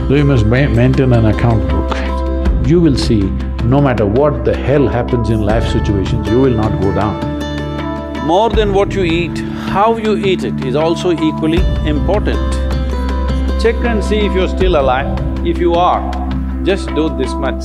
So you must maintain an account book. You will see, no matter what the hell happens in life situations, you will not go down. More than what you eat, how you eat it is also equally important. Check and see if you're still alive. If you are, just do this much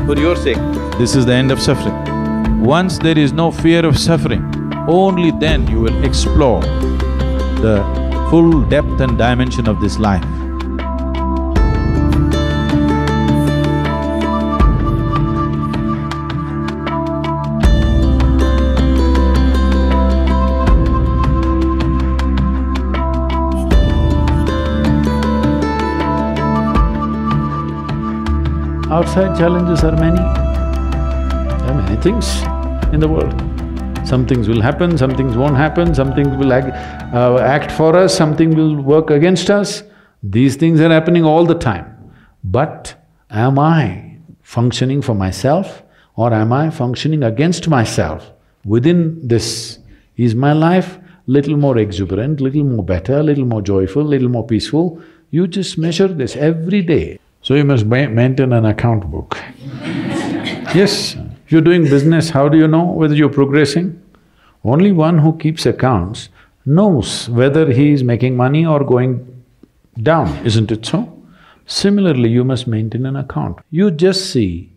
for your sake. This is the end of suffering. Once there is no fear of suffering, only then you will explore the full depth and dimension of this life. Outside challenges are many. There are many things in the world. Some things will happen, some things won't happen, some things will act for us, something will work against us. These things are happening all the time. But am I functioning for myself or am I functioning against myself? Within this, is my life little more exuberant, little more better, little more joyful, little more peaceful? You just measure this every day. So you must maintain an account book. Yes, if you're doing business, how do you know whether you're progressing? Only one who keeps accounts knows whether he is making money or going down, isn't it so? Similarly, you must maintain an account. You just see,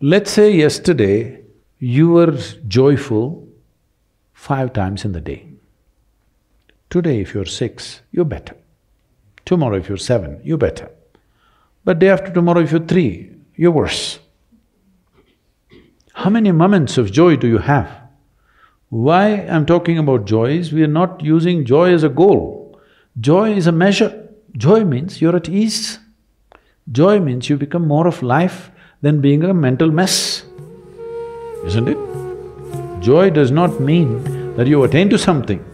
let's say yesterday you were joyful 5 times in the day. Today if you're 6, you're better. Tomorrow if you're 7, you're better. But day after tomorrow if you're 3, you're worse. How many moments of joy do you have? Why I'm talking about joy is we are not using joy as a goal. Joy is a measure. Joy means you're at ease. Joy means you become more of life than being a mental mess, isn't it? Joy does not mean that you attain to something.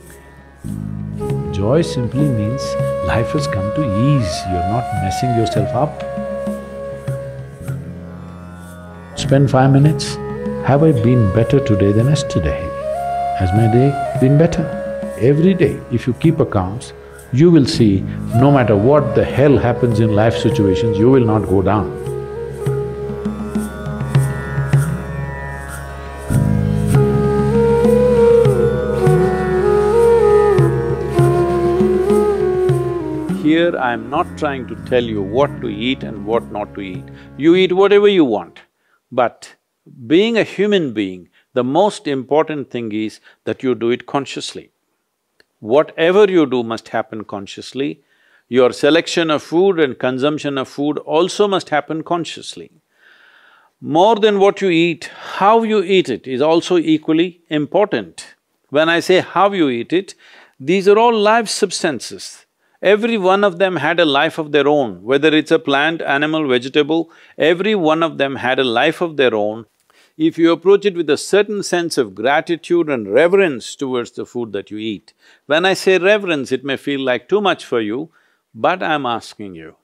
Joy simply means life has come to ease, you're not messing yourself up. Spend 5 minutes, have I been better today than yesterday? Has my day been better? Every day, if you keep accounts, you will see, no matter what the hell happens in life situations, you will not go down. Here I'm not trying to tell you what to eat and what not to eat. You eat whatever you want. But being a human being, the most important thing is that you do it consciously. Whatever you do must happen consciously. Your selection of food and consumption of food also must happen consciously. More than what you eat, how you eat it is also equally important. When I say how you eat it, these are all live substances. Every one of them had a life of their own, whether it's a plant, animal, vegetable, every one of them had a life of their own. If you approach it with a certain sense of gratitude and reverence towards the food that you eat, when I say reverence, it may feel like too much for you, but I'm asking you,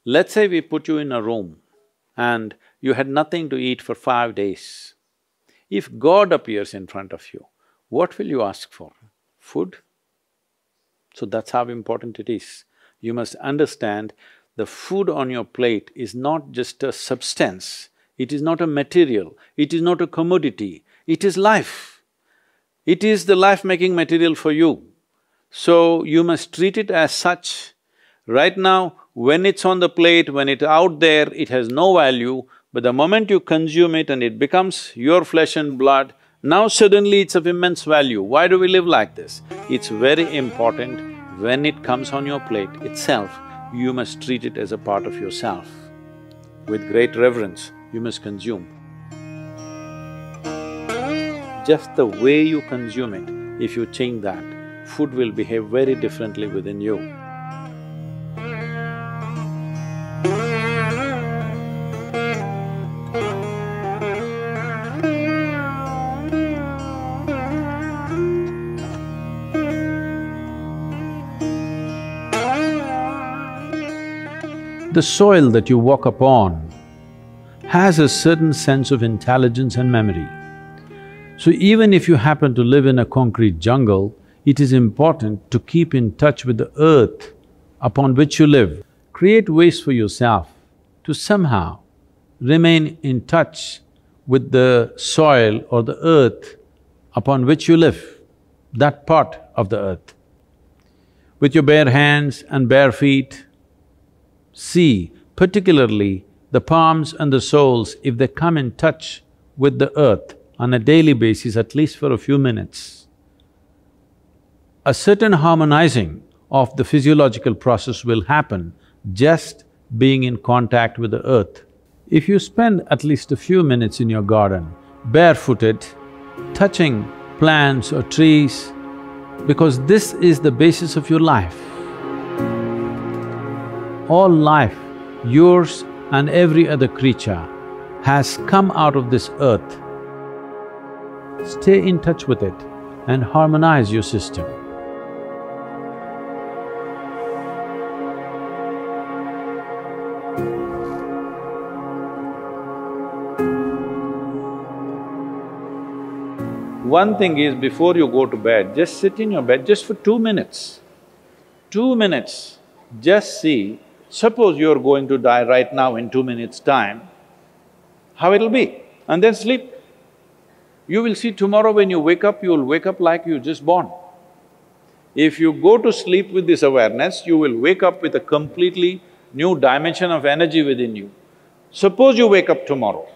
let's say we put you in a room and you had nothing to eat for 5 days. If God appears in front of you, what will you ask for? Food? So that's how important it is. You must understand the food on your plate is not just a substance, it is not a material, it is not a commodity, it is life. It is the life-making material for you. So you must treat it as such. Right now, when it's on the plate, when it's out there, it has no value, but the moment you consume it and it becomes your flesh and blood, now suddenly it's of immense value. Why do we live like this? It's very important, when it comes on your plate itself, you must treat it as a part of yourself. With great reverence, you must consume. Just the way you consume it, if you change that, food will behave very differently within you. The soil that you walk upon has a certain sense of intelligence and memory. So even if you happen to live in a concrete jungle, it is important to keep in touch with the earth upon which you live. create ways for yourself to somehow remain in touch with the soil or the earth upon which you live, that part of the earth. With your bare hands and bare feet, see particularly the palms and the soles, if they come in touch with the earth on a daily basis, at least for a few minutes, a certain harmonizing of the physiological process will happen just being in contact with the earth. If you spend at least a few minutes in your garden, barefooted, touching plants or trees, because this is the basis of your life. All life, yours and every other creature, has come out of this earth. Stay in touch with it and harmonize your system. One thing is, before you go to bed, just sit in your bed just for 2 minutes. 2 minutes, just see, suppose you're going to die right now in 2 minutes' time, how it'll be, and then sleep. You will see tomorrow when you wake up, you will wake up like you just born. If you go to sleep with this awareness, you will wake up with a completely new dimension of energy within you. Suppose you wake up tomorrow.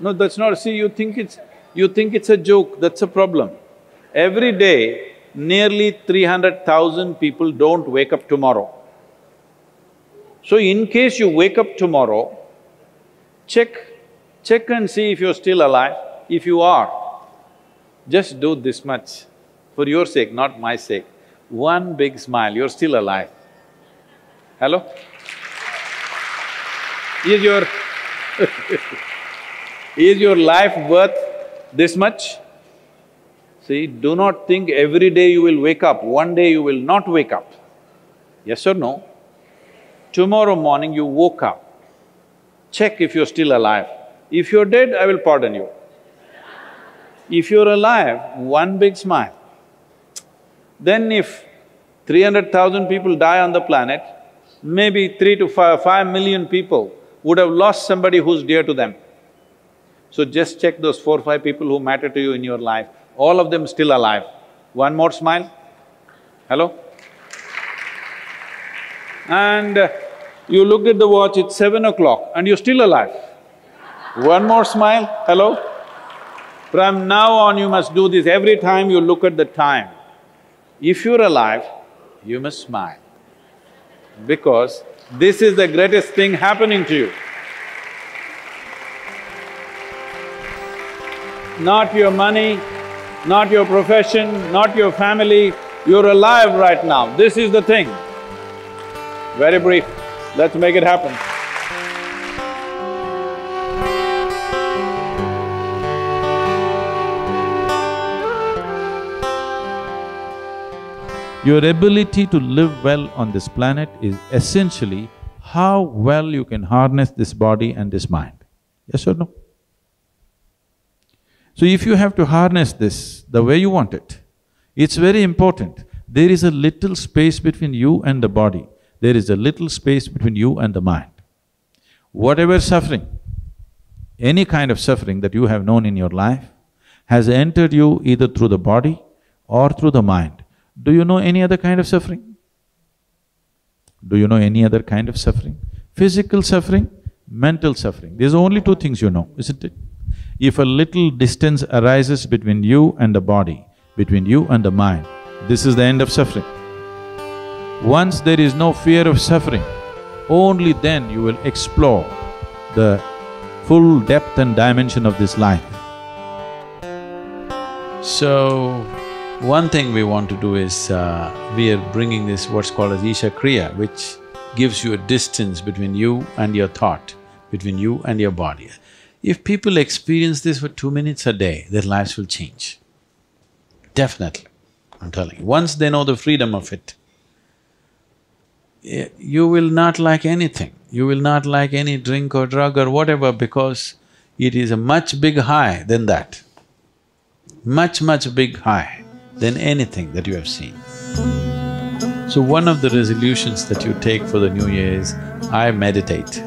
No, that's not… See, you think it's a joke, that's a problem. Every day, nearly 300,000 people don't wake up tomorrow. So in case you wake up tomorrow, check and see if you're still alive. If you are, just do this much, for your sake, not my sake. One big smile, you're still alive. Hello? Is your life worth this much? See, do not think every day you will wake up, one day you will not wake up. Yes or no? Tomorrow morning you woke up, check if you're still alive. If you're dead, I will pardon you. If you're alive, one big smile. Then if 300,000 people die on the planet, maybe 3 to 5 million people would have lost somebody who's dear to them. So just check those 4 or 5 people who matter to you in your life, all of them still alive. One more smile. Hello? And you looked at the watch, it's 7 o'clock and you're still alive. One more smile. Hello? From now on you must do this every time you look at the time. If you're alive, you must smile, because this is the greatest thing happening to you. Not your money, not your profession, not your family, you're alive right now, this is the thing. Very brief, let's make it happen. Your ability to live well on this planet is essentially how well you can harness this body and this mind. Yes or no? So if you have to harness this the way you want it, it's very important. There is a little space between you and the body. There is a little space between you and the mind. Whatever suffering, any kind of suffering that you have known in your life has entered you either through the body or through the mind. Do you know any other kind of suffering? Do you know any other kind of suffering? Physical suffering, mental suffering. There's only 2 things you know, isn't it? If a little distance arises between you and the body, between you and the mind, this is the end of suffering. Once there is no fear of suffering, only then you will explore the full depth and dimension of this life. So, one thing we want to do is, we are bringing this what's called as Isha Kriya, which gives you a distance between you and your thought, between you and your body. If people experience this for 2 minutes a day, their lives will change. Definitely, I'm telling you. Once they know the freedom of it, you will not like anything. You will not like any drink or drug or whatever, because it is a much big high than that. Much big high than anything that you have seen. So one of the resolutions that you take for the new year is, I meditate.